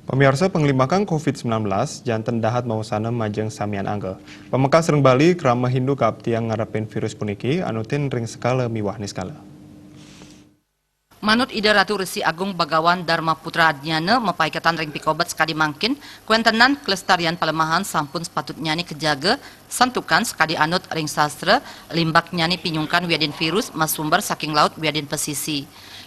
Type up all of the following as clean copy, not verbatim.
Pemirsa penglimakan COVID-19, jantan dahat mausana majeng samian angge. Pemekas Reng Bali kerama Hindu kaptiang ngarepin virus puniki, anutin ring skala miwah niskala. Manut Ida Ratu Resi Agung Bagawan Dharma Putra Adnyana mepaikatan ring pikobat sekali mangkin, kuentenan kelestarian Palemahan sampun sepatutnya ni kejaga, santukan sekali anut ring sastra, limbaknya ni pinyungkan wiadin virus masumber saking laut wiadin pesisi.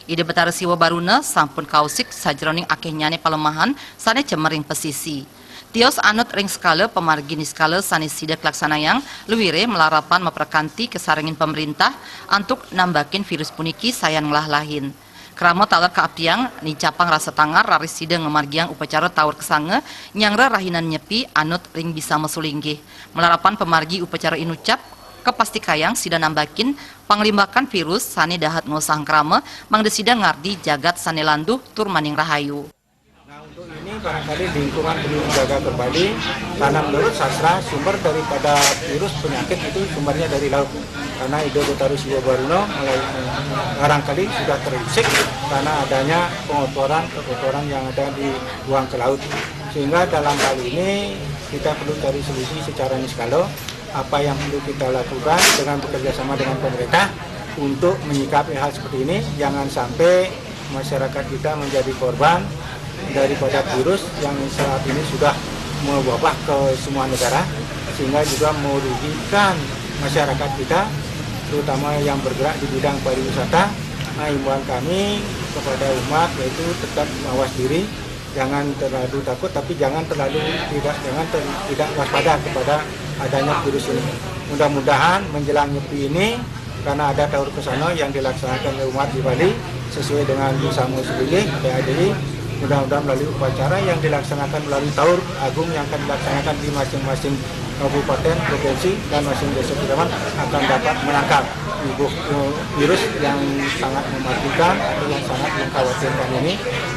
Ide betara siwa baruna sampun kausik sajroning akehnya ni Palemahan sane cemering pesisi. Tios anut ring skala pemargi ni skala sanis sidak laksanayang luwire melarapan memperkanti kesarengin pemerintah antuk nambakin virus puniki sayan lahin. Kerama talar kaaptiang ni capang rasa tangar raris sidang ngemargiang upacara tawar kesange nyangra rahinan nyepi anut ring bisa mesulinggih. Melarapan pemargi upacara inucap kepasti kayang sida nambakin panglimbakan virus sane dahat ngosang krama mangdesida ngardi jagat sane landuh tur maning rahayu. Nah, untuk ini barangkali lingkungan perlu dijaga kembali karena menurut sastra sumber daripada virus penyakit itu sumbernya dari laut. Karena Ido Betara Siwa Baruna barangkali sudah terusik karena adanya kotoran yang ada di buang ke laut. Sehingga dalam hal ini kita perlu cari solusi secara niskala apa yang perlu kita lakukan dengan bekerja sama dengan pemerintah untuk menyikapi hal seperti ini. Jangan sampai masyarakat kita menjadi korban daripada virus yang saat ini sudah mewabah ke semua negara sehingga juga merugikan masyarakat kita terutama yang bergerak di bidang pariwisata. Nah, himbauan kami kepada umat yaitu tetap mawas diri, jangan terlalu takut tapi jangan tidak waspada kepada adanya virus ini. Mudah-mudahan menjelang Nyepi ini karena ada taur kesana yang dilaksanakan oleh umat di Bali sesuai dengan Bersama Sebilih PADI, mudah-mudahan melalui upacara yang dilaksanakan melalui taur agung yang akan dilaksanakan di masing-masing kabupaten, provinsi, dan masing desa kecamatan akan dapat menangkal virus yang sangat mematikan atau yang sangat mengkhawatirkan ini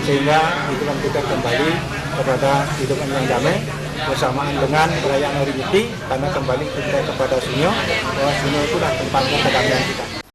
sehingga hidupan kita kembali kepada hidupan yang damai bersamaan dengan perayaan Hari Nyepi karena kembali kita kepada Sunyo bahwa Sunyo itulah tempatnya kedamaian kita.